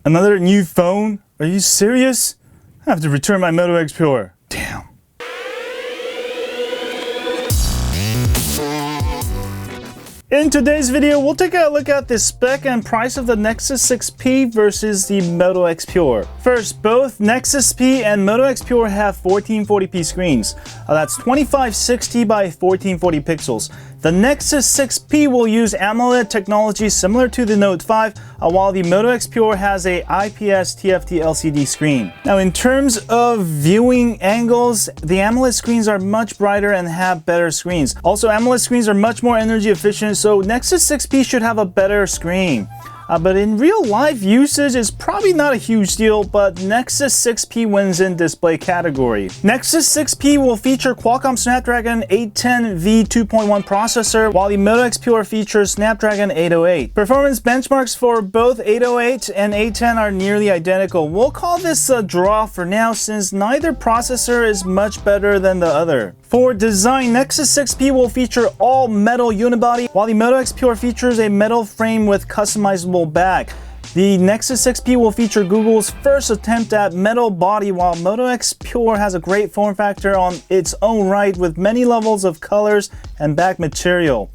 Another new phone? Are you serious? I have to return my Moto X Pure. Damn. In today's video, we'll take a look at the spec and price of the Nexus 6P versus the Moto X Pure. First, both Nexus P and Moto X Pure have 1440p screens. That's 2560 by 1440 pixels. The Nexus 6P will use AMOLED technology similar to the Note 5, while the Moto X Pure has a IPS TFT LCD screen. Now, in terms of viewing angles, the AMOLED screens are much brighter and have better screens. Also, AMOLED screens are much more energy efficient, so Nexus 6P should have a better screen. But in real life usage, it's probably not a huge deal, but Nexus 6P wins in display category. Nexus 6P will feature Qualcomm Snapdragon 810 V2.1 processor, while the Moto X Pure features Snapdragon 808. Performance benchmarks for both 808 and 810 are nearly identical. We'll call this a draw for now, since neither processor is much better than the other. For design, Nexus 6P will feature all metal unibody, while the Moto X Pure features a metal frame with customizable back. The Nexus 6P will feature Google's first attempt at metal body, while Moto X Pure has a great form factor on its own right with many levels of colors and back material.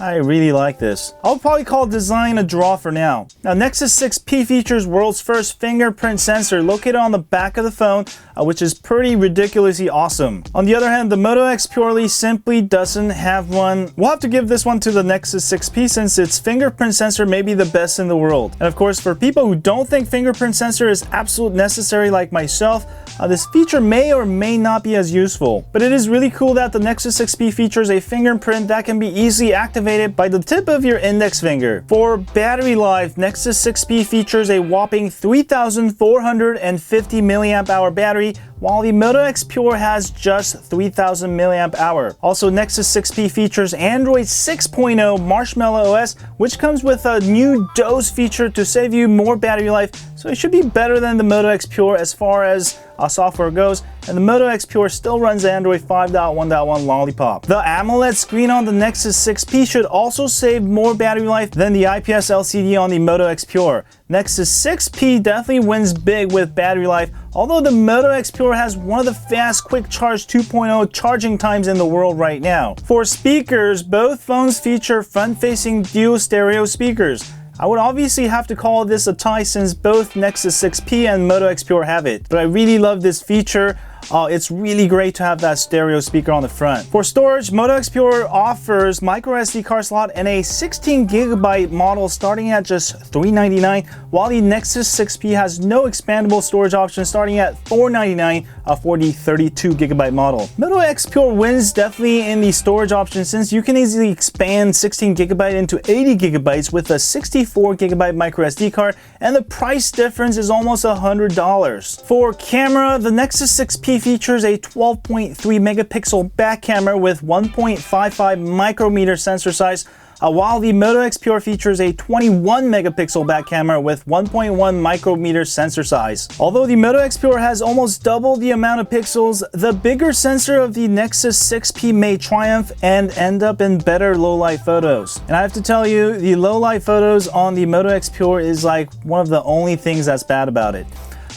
I really like this. I'll probably call design a draw for now. Now, Nexus 6P features world's first fingerprint sensor located on the back of the phone, which is pretty ridiculously awesome. On the other hand, the Moto X Purely simply doesn't have one. We'll have to give this one to the Nexus 6P since its fingerprint sensor may be the best in the world. And of course, for people who don't think fingerprint sensor is absolutely necessary like myself, this feature may or may not be as useful. But it is really cool that the Nexus 6P features a fingerprint that can be easily activated by the tip of your index finger. For battery life, Nexus 6P features a whopping 3,450 mAh battery, while the Moto X Pure has just 3,000 mAh. Also, Nexus 6P features Android 6.0 Marshmallow OS, which comes with a new dose feature to save you more battery life, so it should be better than the Moto X Pure as far as software goes, and the Moto X Pure still runs Android 5.1.1 Lollipop. The AMOLED screen on the Nexus 6P should also save more battery life than the IPS LCD on the Moto X Pure. Nexus 6P definitely wins big with battery life, although the Moto X Pure has one of the fast Quick Charge 2.0 charging times in the world right now. For speakers, both phones feature front-facing dual stereo speakers. I would obviously have to call this a tie since both Nexus 6P and Moto X Pure have it, but I really love this feature. It's really great to have that stereo speaker on the front. For storage, Moto X Pure offers micro SD card slot and a 16GB model starting at just $399, while the Nexus 6P has no expandable storage option starting at $499 for the 32GB model. Moto X Pure wins definitely in the storage option since you can easily expand 16GB into 80GB with a 64GB micro SD card, and the price difference is almost $100. For camera, the Nexus 6P features a 12.3 megapixel back camera with 1.55 micrometer sensor size, while the Moto X Pure features a 21 megapixel back camera with 1.1 micrometer sensor size. Although the Moto X Pure has almost double the amount of pixels, the bigger sensor of the Nexus 6P may triumph and end up in better low-light photos. And I have to tell you, the low-light photos on the Moto X Pure is like one of the only things that's bad about it.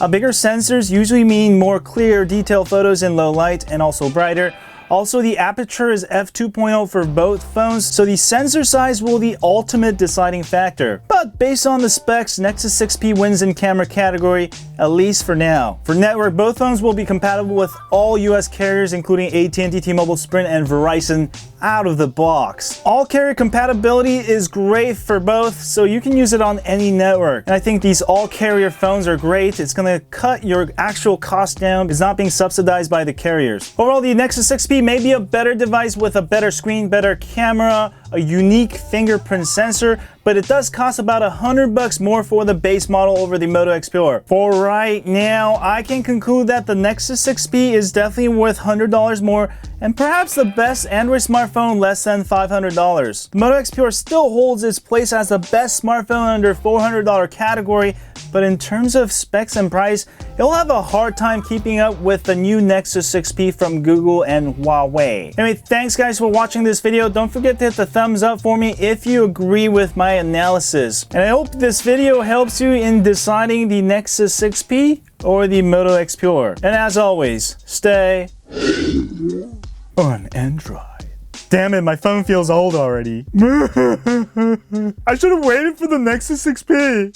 Bigger sensors usually mean more clear, detailed photos in low light and also brighter. Also, the aperture is f2.0 for both phones, so the sensor size will be the ultimate deciding factor. But based on the specs, Nexus 6P wins in camera category, at least for now. For network, both phones will be compatible with all US carriers including AT&T, T-Mobile, Sprint, and Verizon out of the box. All carrier compatibility is great for both, so you can use it on any network. And I think these all carrier phones are great. It's gonna cut your actual cost down. It's not being subsidized by the carriers. Overall, the Nexus 6P may be a better device with a better screen, better camera, a unique fingerprint sensor, but it does cost about $100 more for the base model over the Moto X Pure. For right now, I can conclude that the Nexus 6P is definitely worth $100 more and perhaps the best Android smartphone less than $500. The Moto X Pure still holds its place as the best smartphone under $400 category, but in terms of specs and price, it'll have a hard time keeping up with the new Nexus 6P from Google and Huawei. Anyway, thanks guys for watching this video. Don't forget to hit the thumbs thumbs up for me if you agree with my analysis. And I hope this video helps you in deciding the Nexus 6P or the Moto X Pure. And as always, stay on Android. Damn it, my phone feels old already. I should have waited for the Nexus 6P.